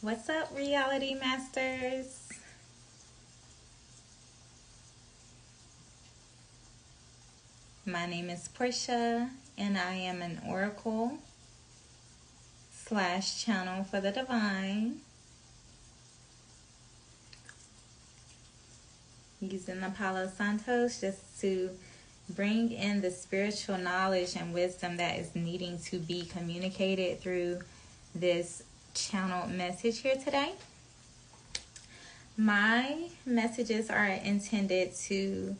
What's up, Reality Masters? My name is Portia, and I am an oracle slash channel for the divine, using the Palo Santos just to bring in the spiritual knowledge and wisdom that is needing to be communicated through this channeled message here today. My messages are intended to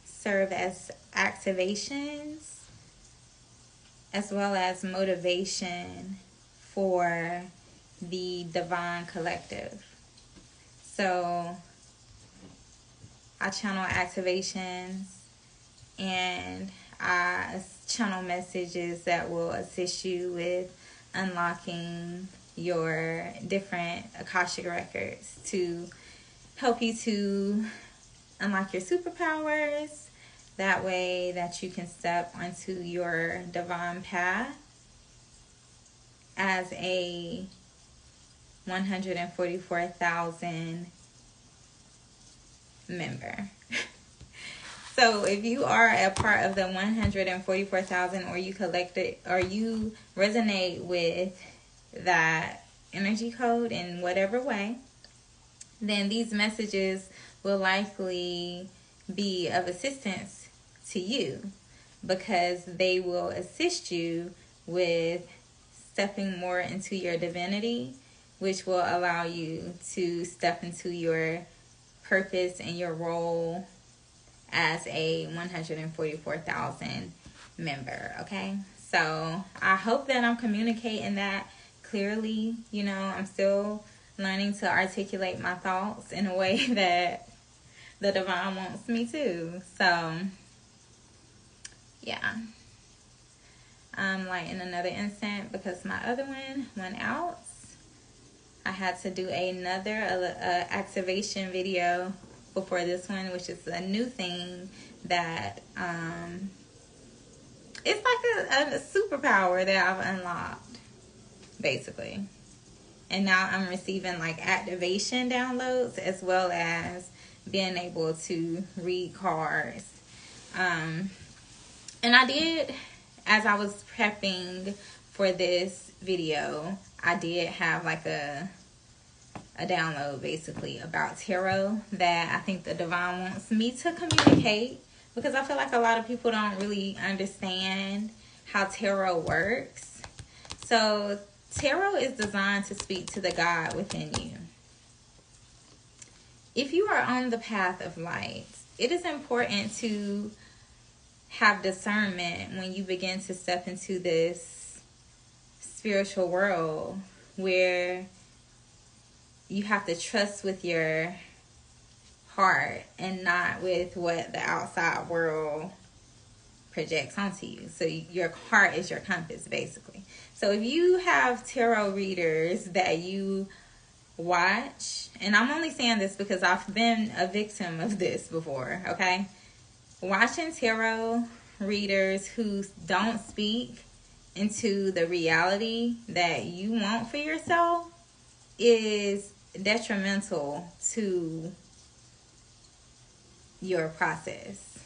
serve as activations as well as motivation for the divine collective. So I channel activations and I channel messages that will assist you with unlocking your different Akashic records to help you to unlock your superpowers. That way that you can step onto your divine path as a 144,000 member. So if you are a part of the 144,000, or you collected, or you resonate with that energy code in whatever way, then these messages will likely be of assistance to you, because they will assist you with stepping more into your divinity, which will allow you to step into your purpose and your role as a 144,000 member. Okay, so I hope that I'm communicating that clearly. I'm still learning to articulate my thoughts in a way that the divine wants me to. So yeah, I'm lighting another incense because my other one went out. I had to do another activation video before this one, which is a new thing that it's like a superpower that I've unlocked, basically. And now I'm receiving like activation downloads as well as being able to read cards. And I did, as I was prepping for this video, I did have like a download basically about tarot that I think the divine wants me to communicate, because I feel like a lot of people don't really understand how tarot works. So tarot is designed to speak to the God within you. If you are on the path of light, it is important to have discernment when you begin to step into this spiritual world where you have to trust with your heart and not with what the outside world projects onto you. So your heart is your compass, basically. So if you have tarot readers that you watch, and I'm only saying this because I've been a victim of this before, okay? Watching tarot readers who don't speak into the reality that you want for yourself is detrimental to your process.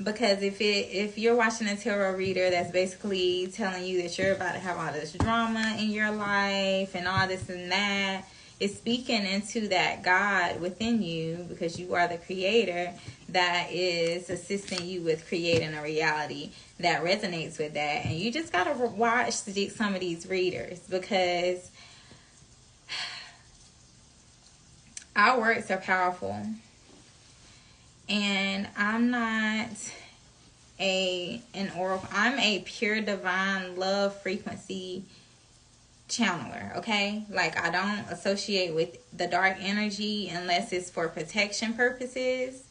Because if you're watching a tarot reader that's basically telling you that you're about to have all this drama in your life and all this and that, it's speaking into that God within you, because you are the creator, that is assisting you with creating a reality that resonates with that. And you just gotta watch some of these readers, because our words are powerful. And I'm not an oracle. I'm a pure divine love frequency channeler, okay? Like, I don't associate with the dark energy unless it's for protection purposes,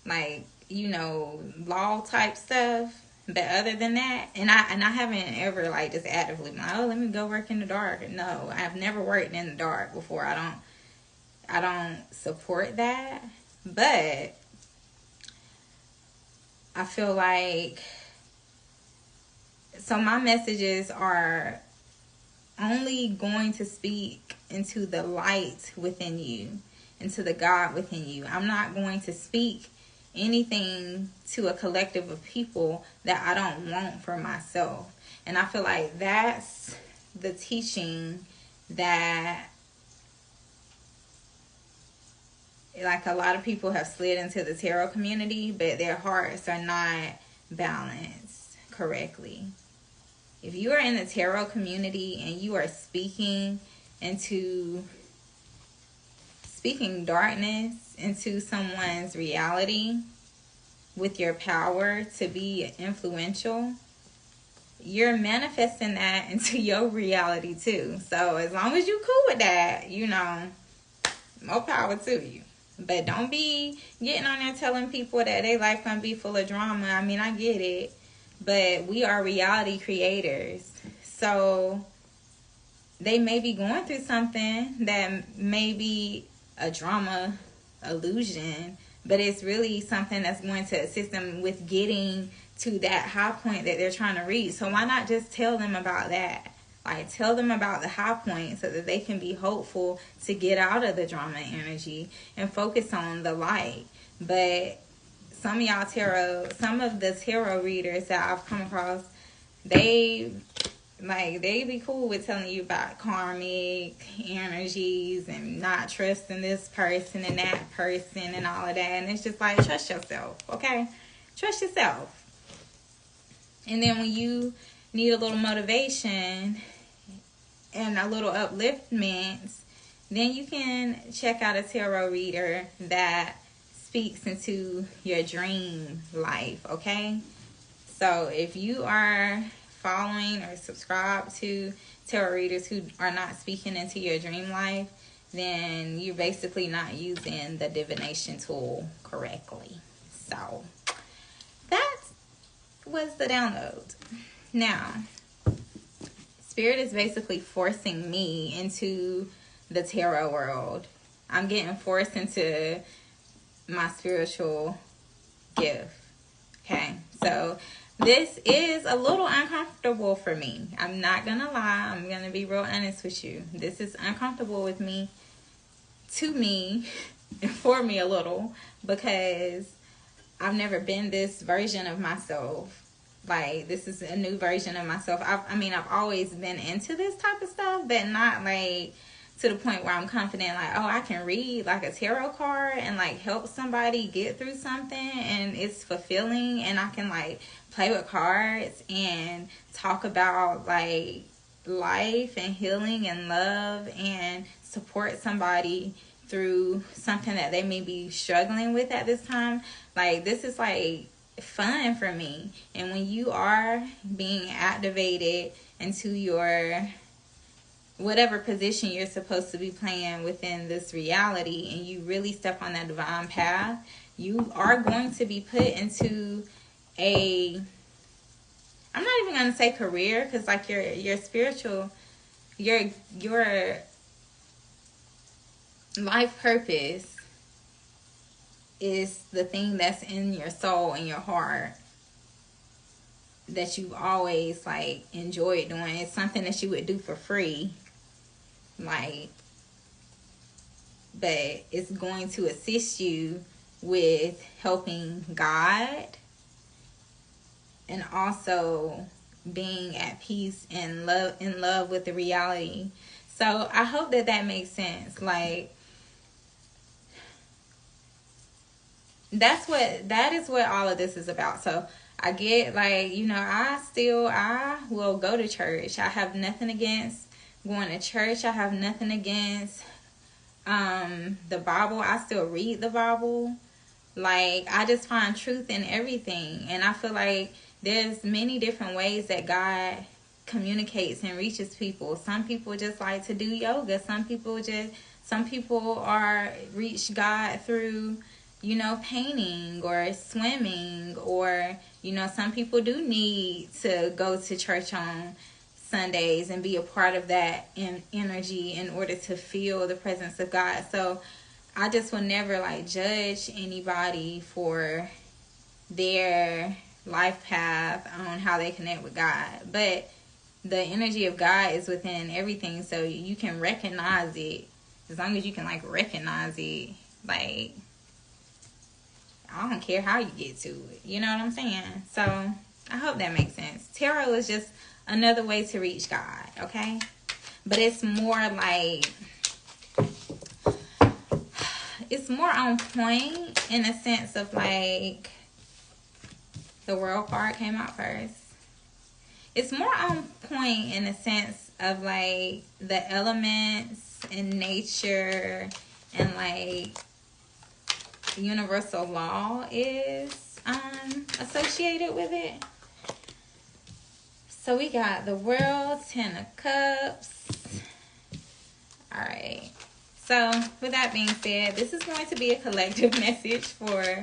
like, law type stuff. But other than that, and I haven't ever like just actively like, oh, let me go work in the dark. No, I've never worked in the dark before. I don't support that. But I feel like So my messages are only going to speak into the light within you, into the God within you. I'm not going to speak anything to a collective of people that I don't want for myself. And I feel like that's the teaching that, like, a lot of people have slid into the tarot community, but their hearts are not balanced correctly. If you are in the tarot community and you are speaking darkness into someone's reality with your power to be influential, you're manifesting that into your reality too. So as long as you're cool with that, more power to you. But don't be getting on there telling people that their life gonna be full of drama. I mean, I get it, but we are reality creators. So they may be going through something that may be a drama illusion, but it's really something that's going to assist them with getting to that high point that they're trying to reach. So why not just tell them about that? Like, tell them about the high point so that they can be hopeful to get out of the drama energy and focus on the light. But some of the tarot readers that I've come across, they be cool with telling you about karmic energies and not trusting this person and that person and all of that. And it's just like, trust yourself, okay? Trust yourself. And then when you need a little motivation and a little upliftment, then you can check out a tarot reader that speaks into your dream life, okay? So if you are following or subscribe to tarot readers who are not speaking into your dream life, then you're basically not using the divination tool correctly. So that was the download. Now, Spirit is basically forcing me into the tarot world. I'm getting forced into my spiritual gift. Okay, so this is a little uncomfortable for me. I'm not gonna lie. I'm gonna be real honest with you. This is uncomfortable with me, to me, and for me a little, because I've never been this version of myself. Like, this is a new version of myself. I've always been into this type of stuff, but not like to the point where I'm confident, like, oh, I can read like a tarot card and like help somebody get through something and it's fulfilling, and I can like play with cards and talk about like life and healing and love and support somebody through something that they may be struggling with at this time. Like, this is like fun for me. And when you are being activated into your whatever position you're supposed to be playing within this reality, and you really step on that divine path, you are going to be put into a, I'm not even going to say career, because like your spiritual, your life purpose is the thing that's in your soul and your heart that you've always like enjoyed doing. It's something that you would do for free, like, but it's going to assist you with helping God and also being at peace and in love with the reality. So I hope that makes sense. Like, that is what all of this is about. So I get, like, I will go to church. I have nothing against going to church. I have nothing against the Bible. I still read the Bible. Like, I just find truth in everything. And I feel like there's many different ways that God communicates and reaches people. Some people just like to do yoga. Some people reach God through, painting or swimming, or, some people do need to go to church on Sundays and be a part of that energy in order to feel the presence of God. So I just will never like judge anybody for their life path on how they connect with God. But the energy of God is within everything, so you can recognize it. As long as you can, like, recognize it, like, I don't care how you get to it. You know what I'm saying? So, I hope that makes sense. Tarot is just another way to reach God, okay? But it's more like, it's more on point in the sense of, like, the World card came out first. It's more on point in the sense of, like, the elements and nature and, like, universal law is associated with it. So we got the World, 10 of Cups. All right. So with that being said, this is going to be a collective message for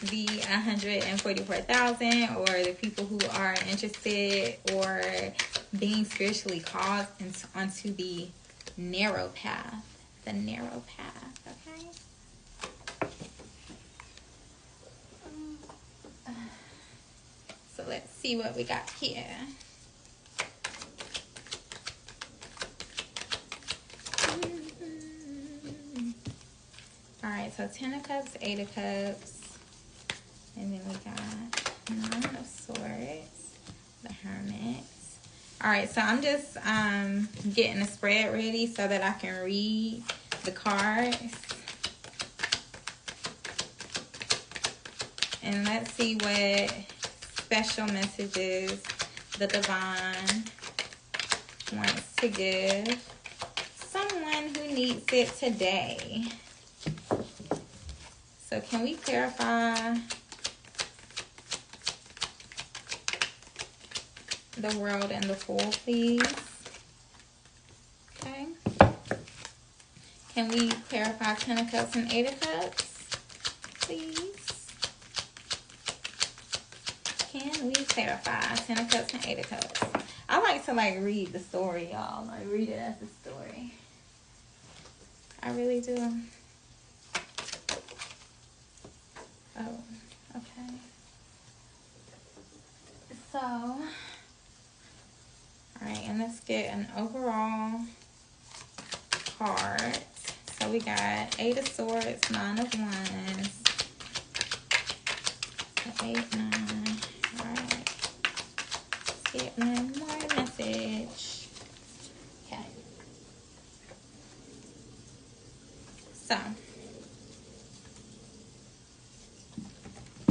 the 144,000 or the people who are interested or being spiritually called onto the narrow path. The narrow path, okay? So let's see what we got here. Alright, so 10 of Cups, 8 of Cups. And then we got 9 of Swords, the Hermit. Alright, so I'm just getting the spread ready so that I can read the cards. And let's see what special messages the Divine wants to give someone who needs it today. So can we clarify the World and the Fool, please? Okay. Can we clarify 10 of Cups and 8 of Cups, please? Can we clarify 10 of Cups and 8 of Cups? I like to, like, read the story, y'all. I read it as a story. I really do. Oh, okay. So, all right, and let's get an overall card. So we got 8 of Swords, 9 of Wands, 8, 9. All right. Let's get one more message. Okay. So,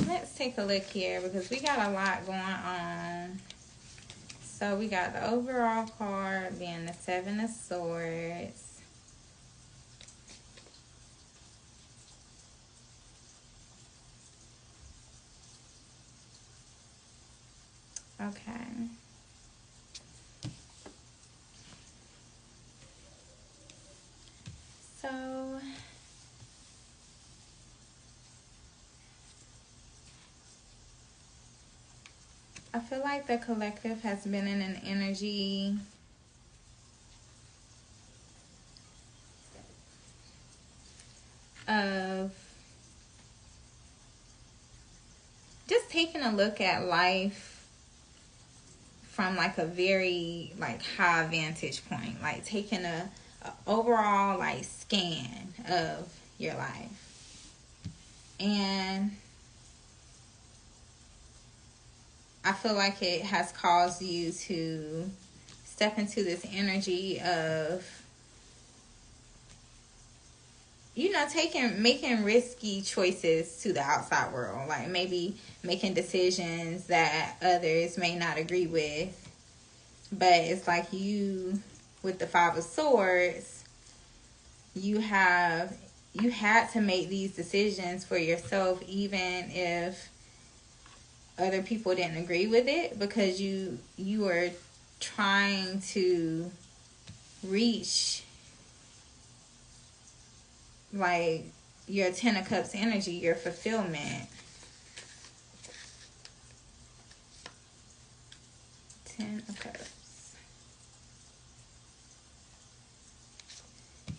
let's take a look here because we got a lot going on. So we got the overall card being the 7 of Swords. Okay. So I feel like the collective has been in an energy of just taking a look at life from, like, a very, like, high vantage point, like taking a overall, like, scan of your life. And I feel like it has caused you to step into this energy of, you know, making risky choices to the outside world, like maybe making decisions that others may not agree with. But it's like you, with the 5 of Swords, you had to make these decisions for yourself, even if other people didn't agree with it, because you were trying to reach, like, your 10 of Cups energy, your fulfillment. 10 of Cups.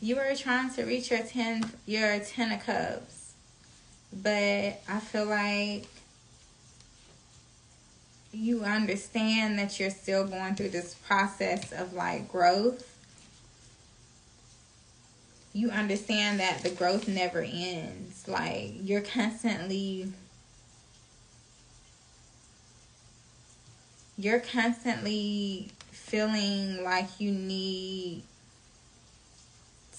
You were trying to reach your 10 of Cups, but I feel like you understand that you're still going through this process of like growth. You understand that the growth never ends. Like you're constantly feeling like you need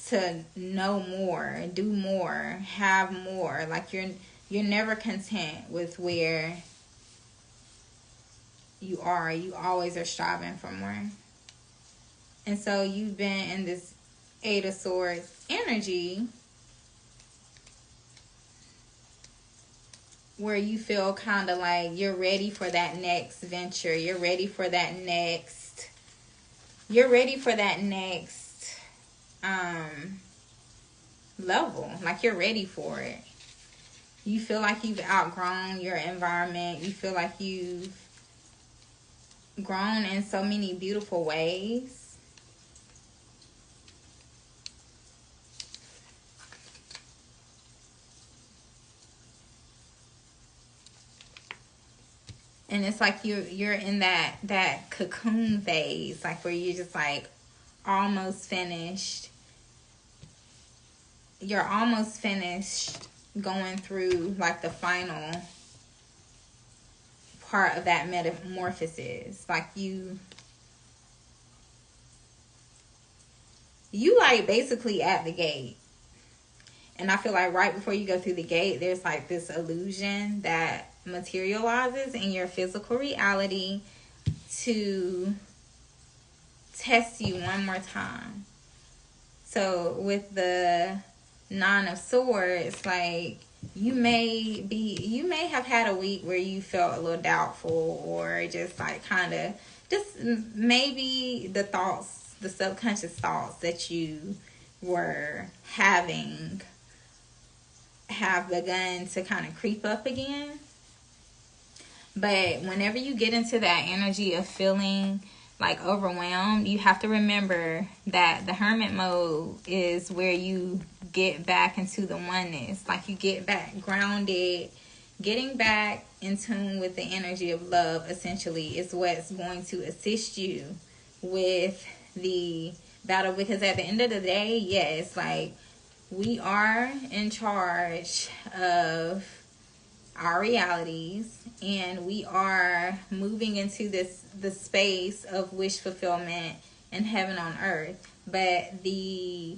to know more, do more, have more. Like you're never content with where you are. You always are striving for more. And so you've been in this Eight of Swords energy where you feel kind of like you're ready for that next venture. You're ready for that next level. Like you're ready for it. You feel like you've outgrown your environment. You feel like you've grown in so many beautiful ways. And it's like you're in that cocoon phase, like where you're just like almost finished. You're almost finished going through like the final part of that metamorphosis. Like you like basically at the gate. And I feel like right before you go through the gate, there's like this illusion that materializes in your physical reality to test you one more time. So with the Nine of Swords, like you may have had a week where you felt a little doubtful, or just like kind of just maybe the subconscious thoughts that you were having have begun to kind of creep up again. But whenever you get into that energy of feeling like overwhelmed, you have to remember that the hermit mode is where you get back into the oneness. Like you get back grounded. Getting back in tune with the energy of love essentially is what's going to assist you with the battle. Because at the end of the day, yes, like we are in charge of our realities, and we are moving into the space of wish fulfillment and heaven on earth. But the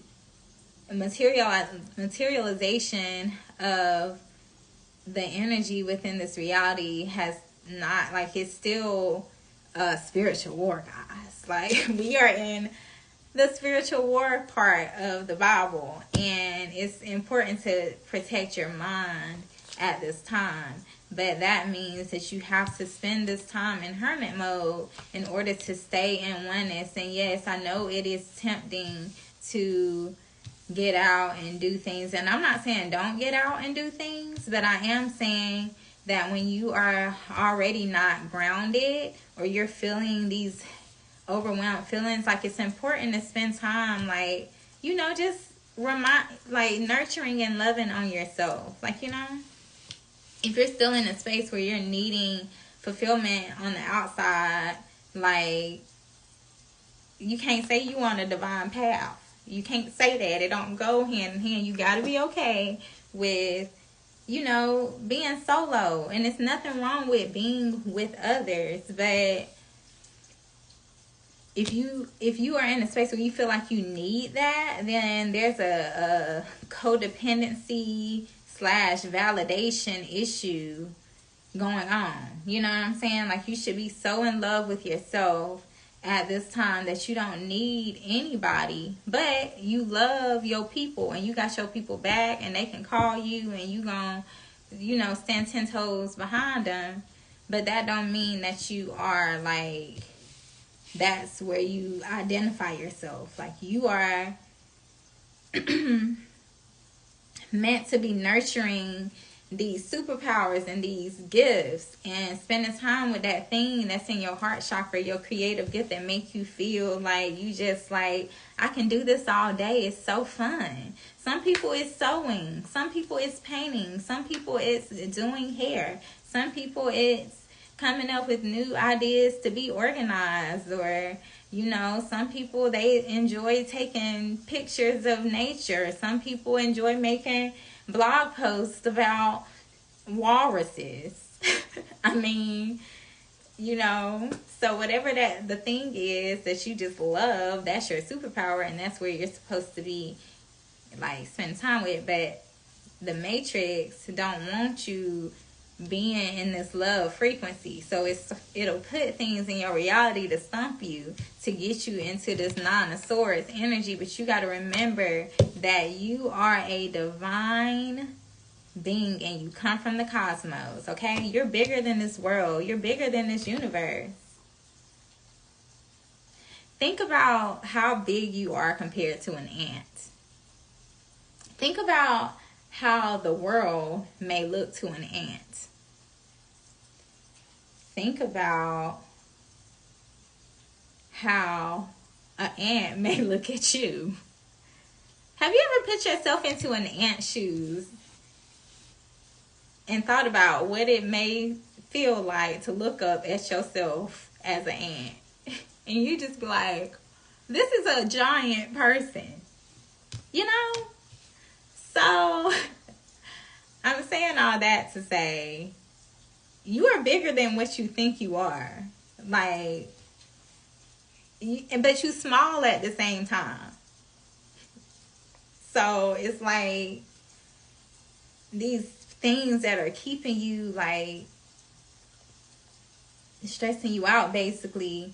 materialization of the energy within this reality has not, like, it's still a spiritual war, guys. Like, we are in the spiritual war part of the Bible, and it's important to protect your mind at this time. But that means that you have to spend this time in hermit mode in order to stay in oneness. And yes, I know it is tempting to get out and do things, and I'm not saying don't get out and do things, but I am saying that when you are already not grounded, or you're feeling these overwhelmed feelings, like it's important to spend time, like, you know, just nurturing and loving on yourself. Like, you know, if you're still in a space where you're needing fulfillment on the outside, like, you can't say you on a divine path. You can't say that. It don't go hand in hand. You got to be okay with, you know, being solo. And it's nothing wrong with being with others. But if you are in a space where you feel like you need that, then there's a codependency / validation issue going on. You know what I'm saying? Like, you should be so in love with yourself at this time that you don't need anybody, but you love your people and you got your people back, and they can call you and you gonna, you know, stand 10 toes behind them. But that don't mean that you are like, that's where you identify yourself. Like, you are meant to be nurturing these superpowers and these gifts, and spending time with that thing that's in your heart chakra, your creative gift that makes you feel like you just like, I can do this all day. It's so fun. Some people it's sewing, some people it's painting, some people it's doing hair, some people it's coming up with new ideas to be organized. Or, you know, some people, they enjoy taking pictures of nature. Some people enjoy making blog posts about walruses. I mean, you know, so whatever that the thing is that you just love, that's your superpower, and that's where you're supposed to be, like, spend time with. But the Matrix don't want you being in this love frequency, so it'll put things in your reality to stump you, to get you into this non-Asaurus energy. But you got to remember that you are a divine being and you come from the cosmos. Okay, you're bigger than this world, you're bigger than this universe. Think about how big you are compared to an ant. Think about how the world may look to an ant. Think about how an ant may look at you. Have you ever put yourself into an ant's shoes and thought about what it may feel like to look up at yourself as an ant? And you just be like, this is a giant person, you know? So I'm saying all that to say, you are bigger than what you think you are. Like, but you small at the same time. So it's like these things that are keeping you, like, stressing you out, basically.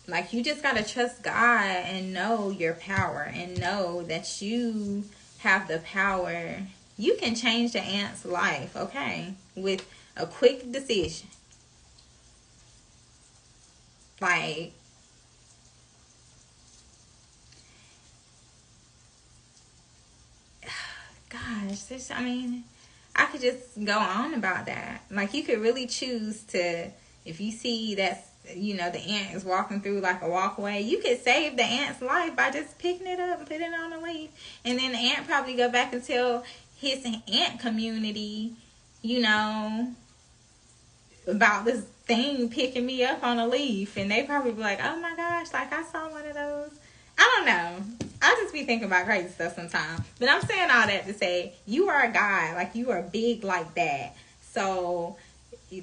Like, you just gotta trust God and know your power and know that you have the power. You can change the ant's life, okay, with a quick decision. Like, gosh, this, I mean, I could just go on about that. Like, you could really choose to, if you see that, you know, the ant is walking through like a walkway, you could save the ant's life by just picking it up and putting it on a leaf. And then the ant probably go back and tell his ant community, you know, about this thing picking me up on a leaf. And they probably be like, oh my gosh, like, I saw one of those. I don't know. I just be thinking about crazy stuff sometimes. But I'm saying all that to say, you are a guy. Like, you are big like that. So,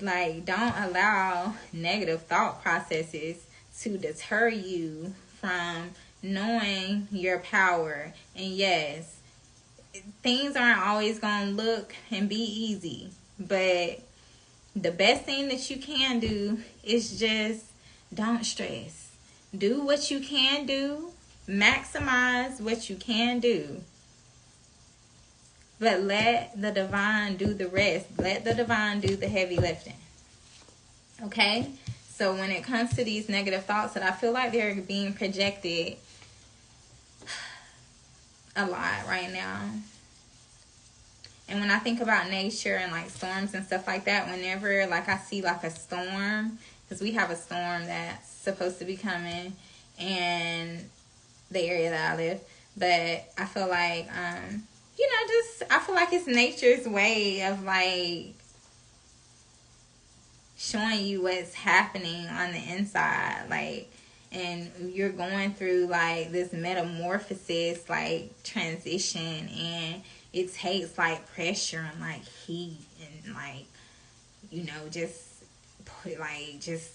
like, don't allow negative thought processes to deter you from knowing your power. And yes, things aren't always gonna look and be easy, but the best thing that you can do is just don't stress. Do what you can do. Maximize what you can do. But let the divine do the rest. Let the divine do the heavy lifting. Okay? So when it comes to these negative thoughts that I feel like they're being projected a lot right now. And when I think about nature and like storms and stuff like that, whenever like I see like a storm, because we have a storm that's supposed to be coming in the area that I live, but I feel like you know, just I feel like it's nature's way of like showing you what's happening on the inside, like, and you're going through like this metamorphosis, like transition, and it takes like pressure and like heat and like, you know, just put like just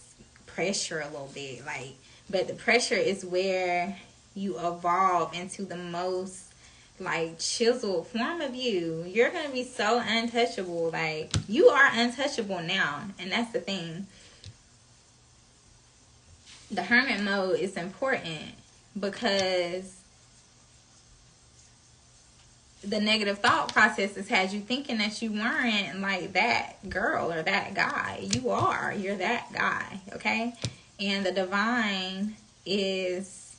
pressure a little bit, like, but the pressure is where you evolve into the most like chiseled form of you. You're gonna be so untouchable. Like, you are untouchable now, and that's the thing. The hermit mode is important because the negative thought processes had you thinking that you weren't like that girl or that guy. You are. You're that guy, okay? And the divine is,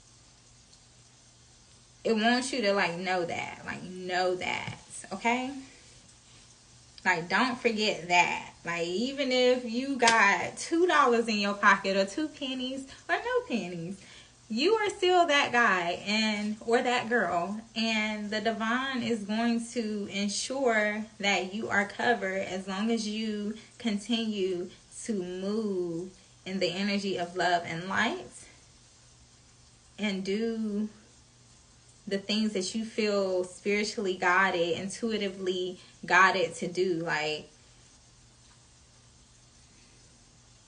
it wants you to like know that, okay? Like, don't forget that. Like, even if you got $2 in your pocket or 2 pennies or no pennies, you are still that guy and or that girl, and the divine is going to ensure that you are covered as long as you continue to move in the energy of love and light and do the things that you feel spiritually guided, intuitively guided to do, like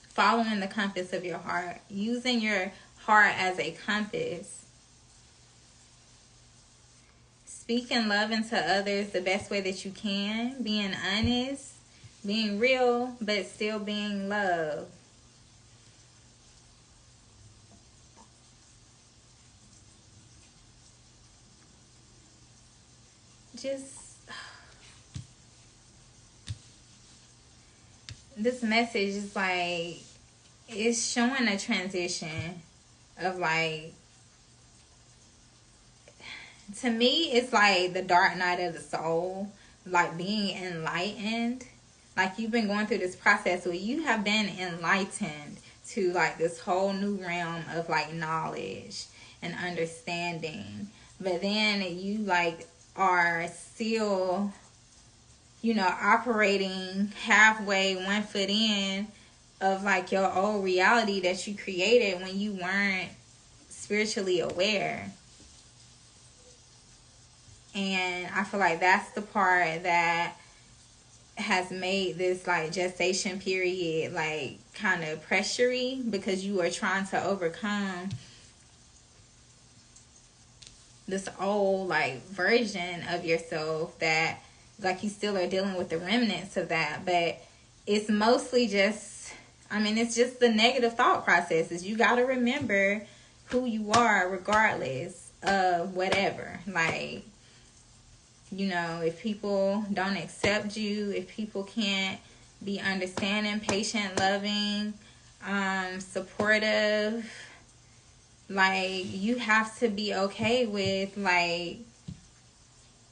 following the compass of your heart, using your heart as a compass, speaking love into others the best way that you can, being honest, being real, but still being love. Just this message is like, it's showing a transition of like, to me, it's like the dark night of the soul, like being enlightened. Like you've been going through this process where you have been enlightened to like this whole new realm of like knowledge and understanding. But then you like are still, you know, operating halfway, 1 foot in of like your old reality that you created when you weren't spiritually aware. And I feel like that's the part that has made this like gestation period like kind of pressury, because you are trying to overcome this old like version of yourself that like you still are dealing with the remnants of that. But it's mostly just, I mean, it's just the negative thought processes. You got to remember who you are regardless of whatever. Like, you know, if people don't accept you, if people can't be understanding, patient, loving, supportive, like, you have to be okay with, like,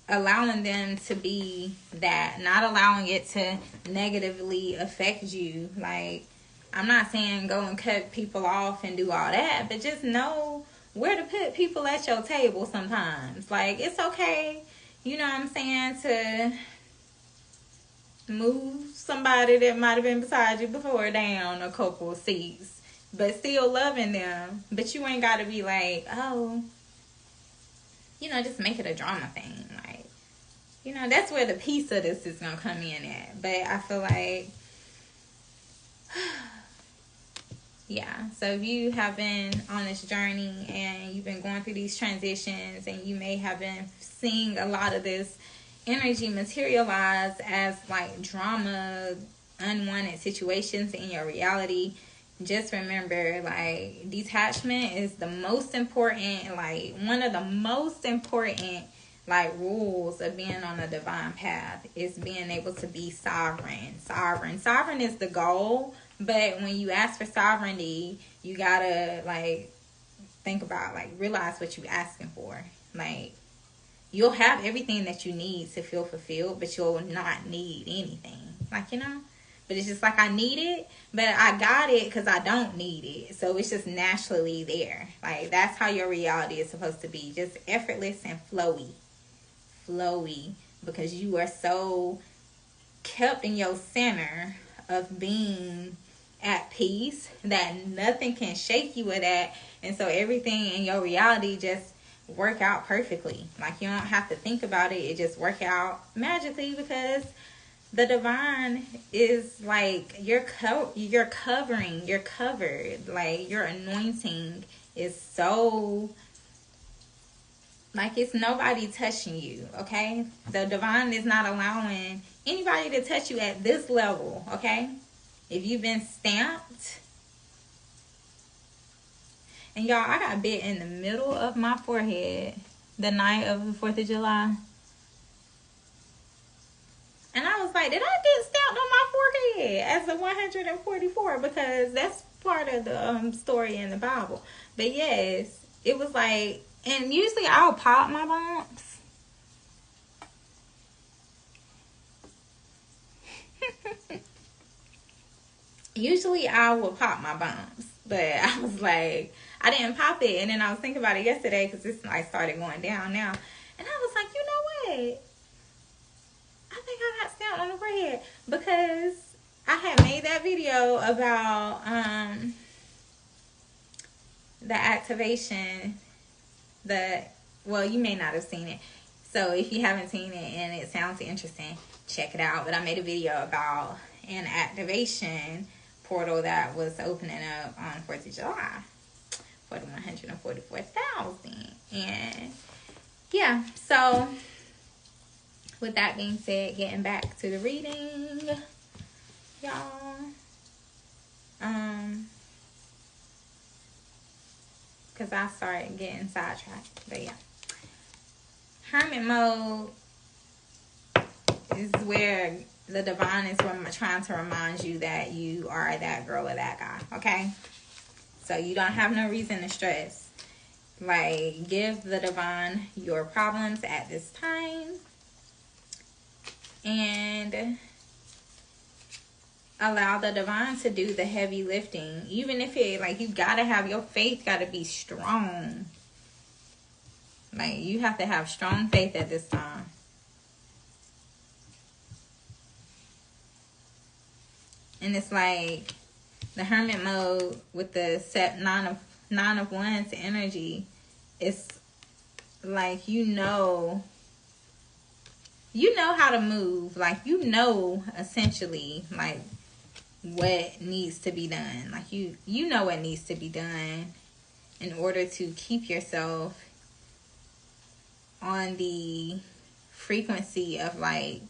allowing them to be that, not allowing it to negatively affect you. Like, I'm not saying go and cut people off and do all that, but just know where to put people at your table sometimes. Like, it's okay, you know what I'm saying, to move somebody that might have been beside you before down a couple of seats, but still loving them. But you ain't got to be like, oh, you know, just make it a drama thing. Like, you know, that's where the piece of this is going to come in at. But I feel like, yeah. So if you have been on this journey and you've been going through these transitions and you may have been seeing a lot of this energy materialize as like drama, unwanted situations in your reality, just remember, like, detachment is the most important, like, one of the most important, like, rules of being on a divine path is being able to be sovereign. Sovereign is the goal, but when you ask for sovereignty, you gotta, like, think about, like, realize what you're asking for. Like, you'll have everything that you need to feel fulfilled, but you'll not need anything. Like, you know? But it's just like, I need it, but I got it because I don't need it. So it's just naturally there. Like, that's how your reality is supposed to be. Just effortless and flowy. Flowy. Because you are so kept in your center of being at peace that nothing can shake you with that. And so everything in your reality just work out perfectly. Like, you don't have to think about it. It just work out magically, because the divine is like you're covering, you're covered. Like, your anointing is so, like, it's nobody touching you, okay? The divine is not allowing anybody to touch you at this level, okay? If you've been stamped, and y'all, I got bit in the middle of my forehead the night of the 4th of July. And I was like, did I get stamped on my forehead as a 144? Because that's part of the story in the Bible. But yes, it was like, and usually I'll pop my bumps. Usually I will pop my bumps. But I was like, I didn't pop it. And then I was thinking about it yesterday because this like started going down now. And I was like, you know what? I think I got stamped on the forehead, because I had made that video about the activation. Well, you may not have seen it. So if you haven't seen it and it sounds interesting, check it out. But I made a video about an activation portal that was opening up on 4th of July for the 144,000. And yeah, so with that being said, getting back to the reading, y'all. Because I started getting sidetracked. But yeah. Hermit mode is where the divine is trying to remind you that you are that girl or that guy. Okay? So you don't have no reason to stress. Like, give the divine your problems at this time. And allow the divine to do the heavy lifting. Even if it, like, you gotta have your faith, gotta be strong. Like, you have to have strong faith at this time. And it's like the hermit mode with the nine of wands energy. It's like, you know how to move. Like, essentially, like, what needs to be done. Like, you know what needs to be done in order to keep yourself on the frequency of, like,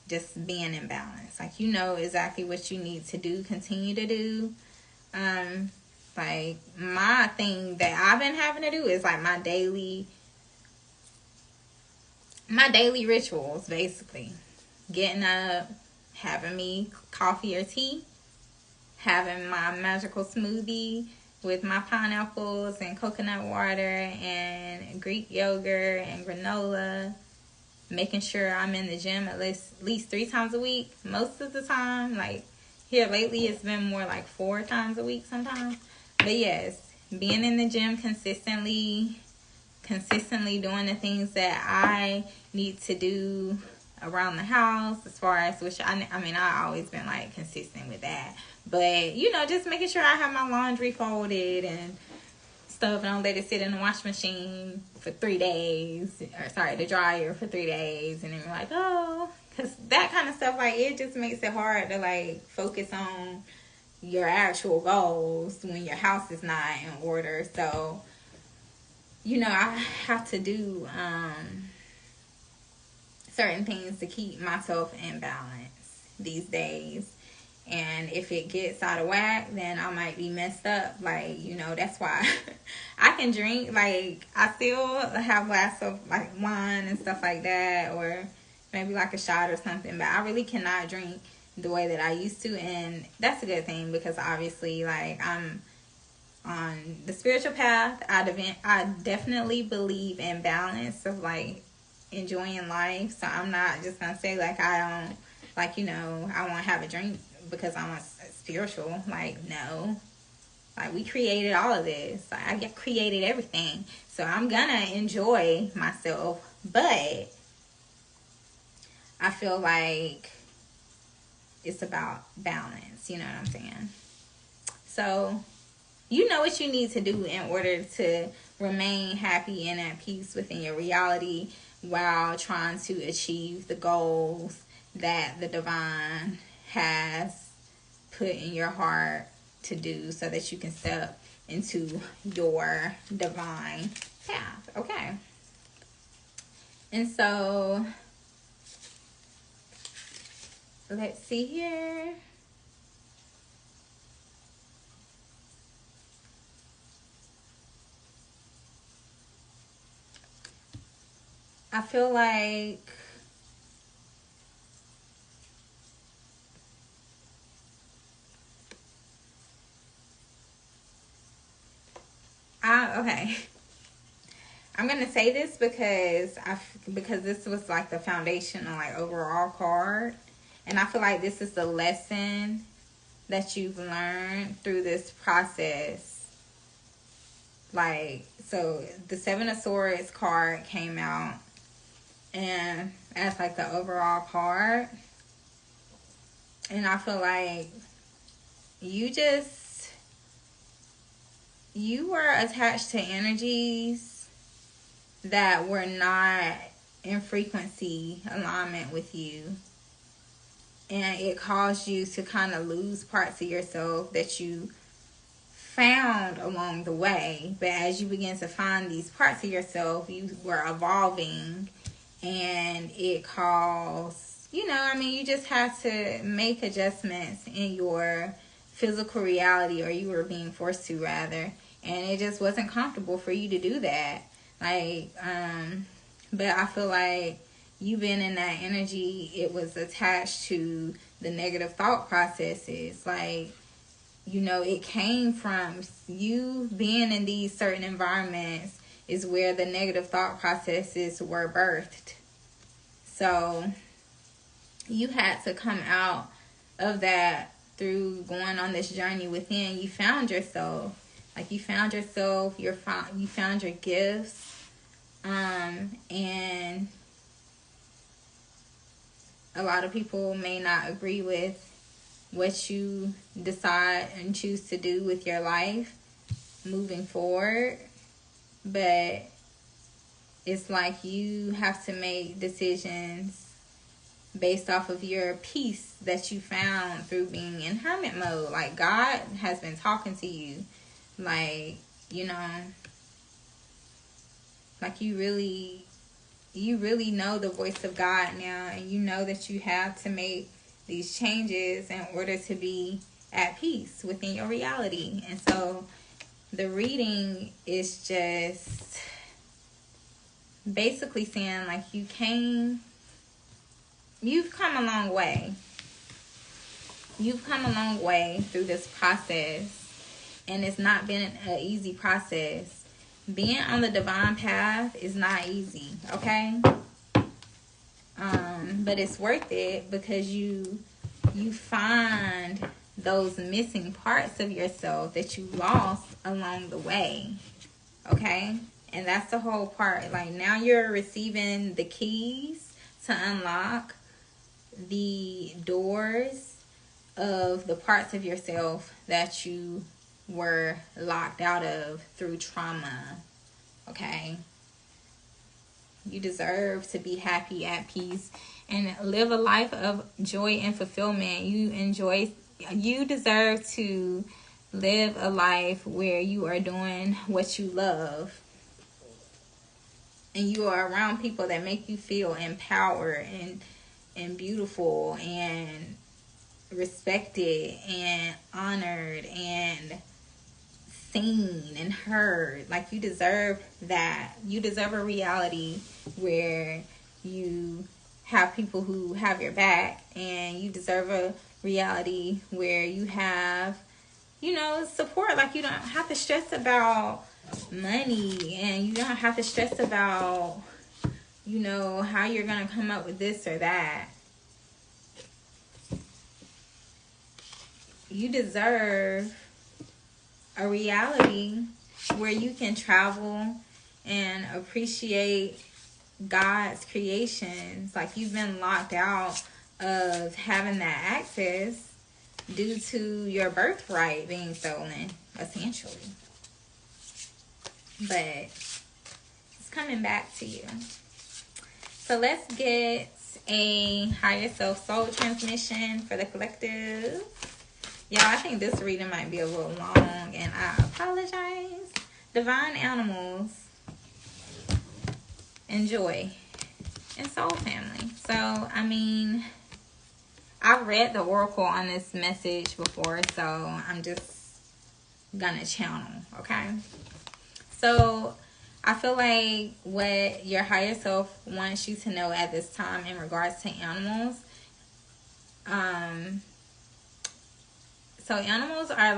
just being in balance. Like, you know exactly what you need to do, continue to do. Like, my thing that I've been having to do is, like, my daily rituals, basically. Getting up, having me coffee or tea, having my magical smoothie with my pineapples and coconut water and Greek yogurt and granola, making sure I'm in the gym at least 3 times a week. Most of the time, like, here lately, it's been more like 4 times a week sometimes. But yes, being in the gym consistently doing the things that I need to do around the house, as far as, which I mean, I've always been, like, consistent with that. But, you know, just making sure I have my laundry folded and stuff, and don't let it sit in the washing machine for 3 days, or sorry, the dryer for 3 days, and then you're like, oh, because that kind of stuff, like, it just makes it hard to, like, focus on your actual goals when your house is not in order. So, you know, I have to do certain things to keep myself in balance these days. And if it gets out of whack, then I might be messed up. Like, you know, that's why I can drink. Like, I still have a glass of, like, wine and stuff like that, or maybe like a shot or something. But I really cannot drink the way that I used to. And that's a good thing, because obviously, like, I'm on the spiritual path. I definitely believe in balance of, like, enjoying life. So I'm not just going to say, like, I don't, like, you know, I won't have a drink because I'm a spiritual. Like, no. Like, we created all of this. Like, I created everything. So I'm gonna enjoy myself. But I feel like it's about balance. You know what I'm saying? So you know what you need to do in order to remain happy and at peace within your reality, while trying to achieve the goals that the divine has put in your heart to do, so that you can step into your divine path. Okay. And so, let's see here. I feel like okay. I'm gonna say this because this was like the foundational, like, overall card, and I feel like this is the lesson that you've learned through this process. Like, so the 7 of Swords card came out, and as, like, the overall card, And I feel like you were attached to energies that were not in frequency alignment with you. And it caused you to kind of lose parts of yourself that you found along the way. But as you begin to find these parts of yourself, you were evolving, and it caused, you just had to make adjustments in your physical reality, or you were being forced to, rather. And it just wasn't comfortable for you to do that. But I feel like you being in that energy, it was attached to the negative thought processes. It came from you being in these certain environments is where the negative thought processes were birthed. So you had to come out of that through going on this journey within. You found yourself. You found yourself, you found your gifts. And a lot of people may not agree with what you decide and choose to do with your life moving forward. But it's like you have to make decisions based off of your peace that you found through being in hermit mode. God has been talking to you. You really know the voice of God now, and you know that you have to make these changes in order to be at peace within your reality. And so the reading is just basically saying you've come a long way. You've come a long way through this process, and it's not been an easy process. Being on the divine path is not easy, okay? But it's worth it because you find those missing parts of yourself that you lost along the way, okay? And that's the whole part. Now you're receiving the keys to unlock the doors of the parts of yourself that you were locked out of through trauma, okay? You deserve to be happy, at peace, and live a life of joy and fulfillment. You deserve to live a life where you are doing what you love, and you are around people that make you feel empowered and beautiful and respected and honored and seen and heard. You deserve that. You deserve a reality where you have people who have your back, and you deserve a reality where you have, support. You don't have to stress about money, and you don't have to stress about, how you're going to come up with this or that. You deserve a reality where you can travel and appreciate God's creations. You've been locked out of having that access due to your birthright being stolen, essentially. But it's coming back to you. So let's get a higher self soul transmission for the collective. Y'all, I think this reading might be a little long, and I apologize. Divine animals, and joy, and soul family. So, I've read the oracle on this message before, so I'm just gonna channel, okay? So, I feel like what your higher self wants you to know at this time in regards to animals, so animals are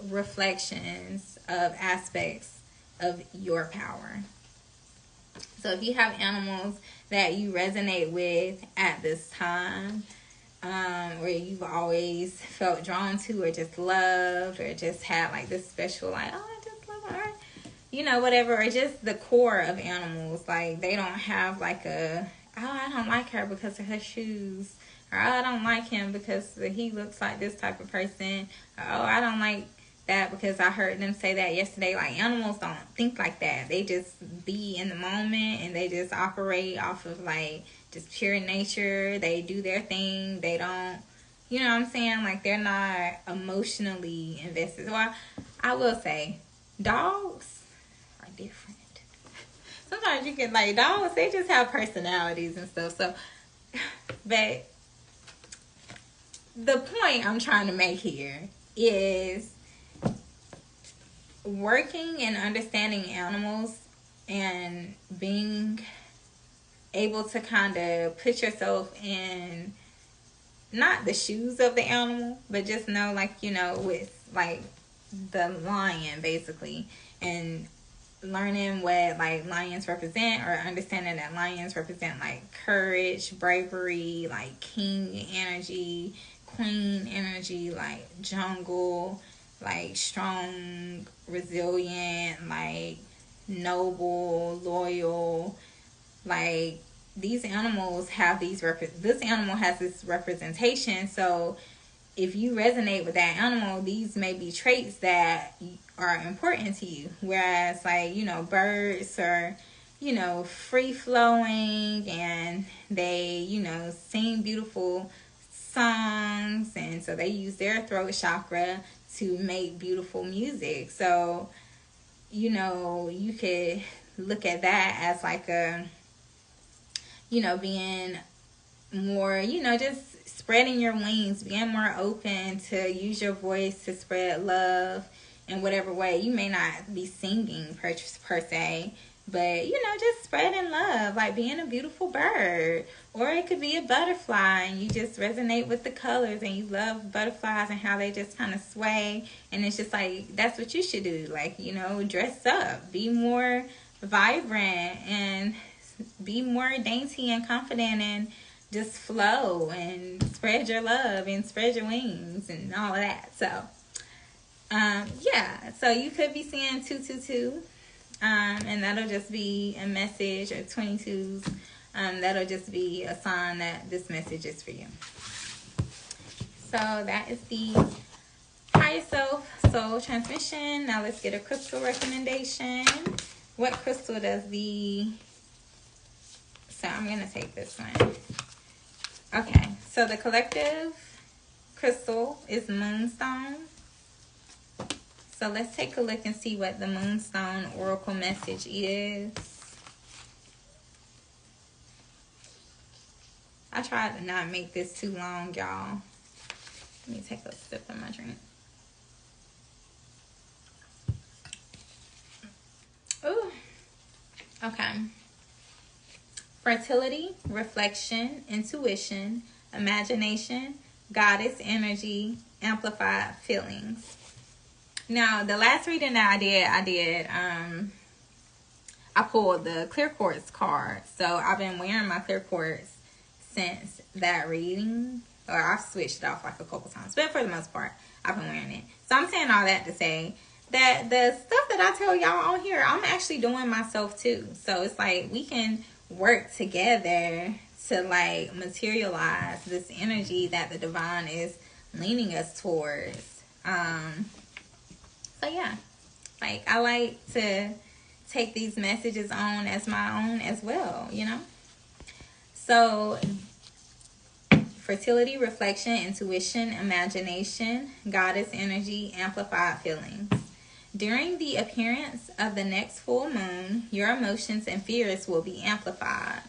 reflections of aspects of your power. So if you have animals that you resonate with at this time, or you've always felt drawn to or just loved, or just had this special I just love her, whatever, or just the core of animals, they don't have I don't like her because of her shoes. Or, oh, I don't like him because he looks like this type of person. Or, oh, I don't like that because I heard them say that yesterday. Like, animals don't think like that. They just be in the moment and they just operate off of like just pure nature. They do their thing. They don't, you know what I'm saying? Like, they're not emotionally invested. So I will say, dogs are different. Sometimes you get like dogs, they just have personalities and stuff. So, but the point I'm trying to make here is working and understanding animals and being able to kind of put yourself in not the shoes of the animal, but just know, like, you know, with like the lion basically, and learning what like lions represent, or understanding that lions represent like courage, bravery, like king energy, queen energy, like jungle, like strong, resilient, like noble, loyal. Like, these animals have these this animal has this representation. So if you resonate with that animal, these may be traits that are important to you. Whereas, like, you know, birds are, you know, free flowing, and they, you know, sing beautiful songs, and so they use their throat chakra to make beautiful music. So, you know, you could look at that as like a, you know, being more, you know, just spreading your wings, being more open to use your voice to spread love in whatever way. You may not be singing per se, but, you know, just spreading love, like being a beautiful bird. Or it could be a butterfly, and you just resonate with the colors, and you love butterflies and how they just kind of sway. And it's just like, that's what you should do. Like, you know, dress up, be more vibrant, and be more dainty and confident, and just flow and spread your love and spread your wings and all of that. So, yeah. So you could be seeing 222, and that'll just be a message, or 22s. That'll just be a sign that this message is for you. So that is the Higher Self Soul Transmission. Now let's get a crystal recommendation. What crystal does the... So I'm going to take this one. Okay, so the collective crystal is Moonstone. So let's take a look and see what the Moonstone Oracle message is. I tried to not make this too long, y'all. Let me take a sip of my drink. Ooh. Okay. Fertility, reflection, intuition, imagination, goddess energy, amplified feelings. Now, the last reading that I pulled the clear quartz card. So I've been wearing my clear quartz since that reading, or I've switched it off like a couple times, but for the most part, I've been wearing it. So I'm saying all that to say that the stuff that I tell y'all on here, I'm actually doing myself too. So it's like we can work together to like materialize this energy that the divine is leaning us towards. So yeah, like I like to take these messages on as my own as well, you know. So fertility, reflection, intuition, imagination, goddess energy, amplified feelings. During the appearance of the next full moon, your emotions and fears will be amplified.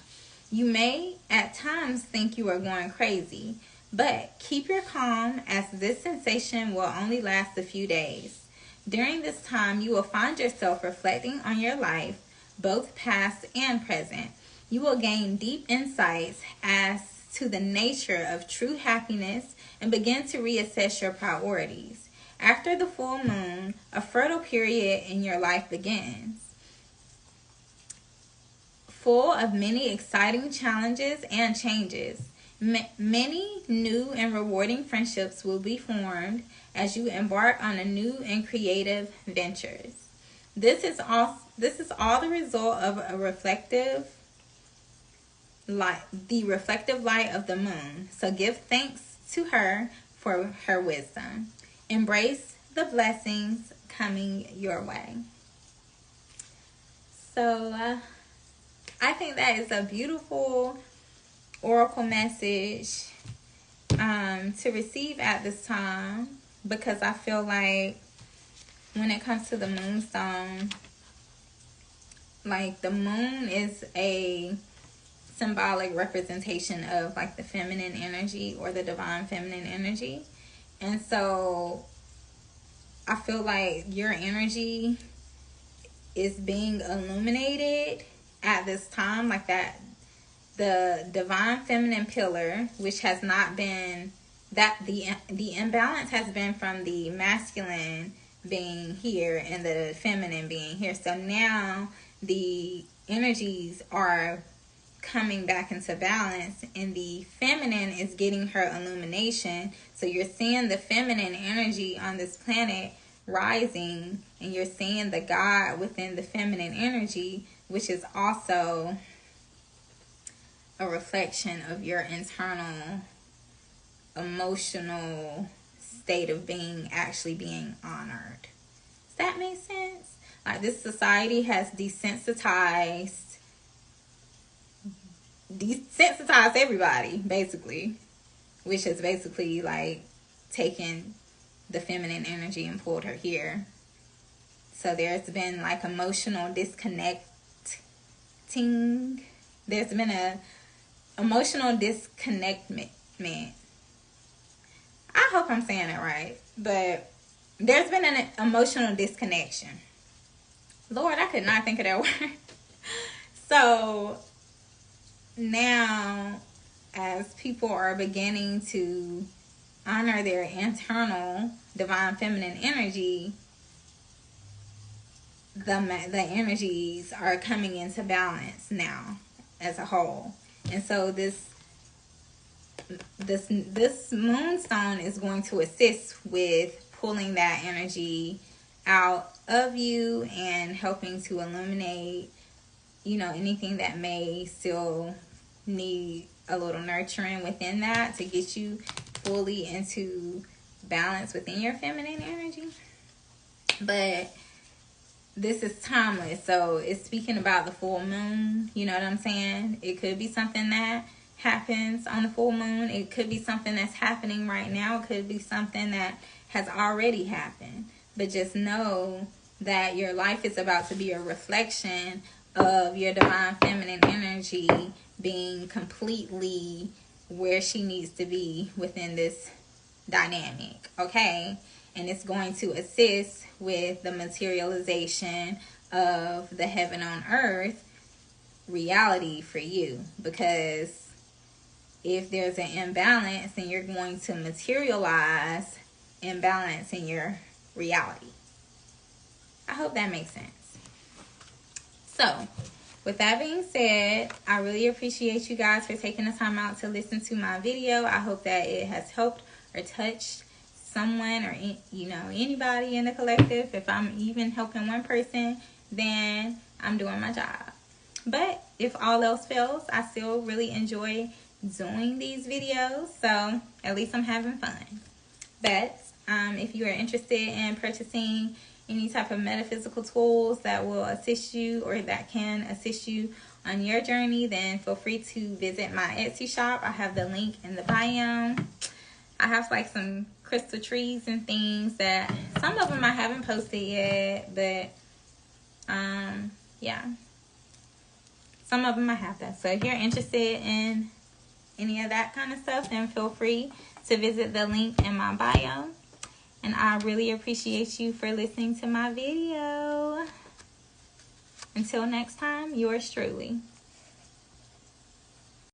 You may at times think you are going crazy, but keep your calm, as this sensation will only last a few days. During this time, you will find yourself reflecting on your life, both past and present. You will gain deep insights as to the nature of true happiness and begin to reassess your priorities. After the full moon, a fertile period in your life begins, full of many exciting challenges and changes. Many new and rewarding friendships will be formed as you embark on a new and creative ventures. This is all the result of a reflective light, the reflective light of the moon. So give thanks to her for her wisdom. Embrace the blessings coming your way. So I think that is a beautiful oracle message to receive at this time, because I feel like when it comes to the moonstone, like the moon is a symbolic representation of like the feminine energy or the divine feminine energy. And so I feel like your energy is being illuminated at this time, like that the divine feminine pillar, which has not been, that the imbalance has been from the masculine being here and the feminine being here. So now the energies are coming back into balance, and the feminine is getting her illumination. So you're seeing the feminine energy on this planet rising, and you're seeing the God within the feminine energy, which is also a reflection of your internal emotional state of being actually being honored. Does that make sense? Like, this society has desensitized everybody, basically, which is basically like taken the feminine energy and pulled her here. So there's been like emotional disconnecting. There's been a emotional disconnectment. I hope I'm saying it right, but there's been an emotional disconnection. Lord, I could not think of that word. So now, as people are beginning to honor their internal divine feminine energy, the energies are coming into balance now as a whole. And so this moonstone is going to assist with pulling that energy out of you and helping to illuminate, anything that may still need a little nurturing within that to get you fully into balance within your feminine energy. But this is timeless, so it's speaking about the full moon. You know what I'm saying? It could be something that happens on the full moon. It could be something that's happening right now. It could be something that has already happened. But just know that your life is about to be a reflection of your divine feminine energy being completely where she needs to be within this dynamic, okay? And it's going to assist with the materialization of the heaven on earth reality for you. Because if there's an imbalance, then you're going to materialize imbalance in your reality. I hope that makes sense. So, with that being said, I really appreciate you guys for taking the time out to listen to my video. I hope that it has helped or touched someone or anybody in the collective. If I'm even helping one person, then I'm doing my job. But if all else fails, I still really enjoy doing these videos, so at least I'm having fun. But if you are interested in purchasing any type of metaphysical tools that will assist you or that can assist you on your journey, then feel free to visit my Etsy shop. I have the link in the bio. I have like some crystal trees and things that some of them I haven't posted yet, but yeah, some of them I have that. So if you're interested in any of that kind of stuff, then feel free to visit the link in my bio. And I really appreciate you for listening to my video. Until next time, yours truly.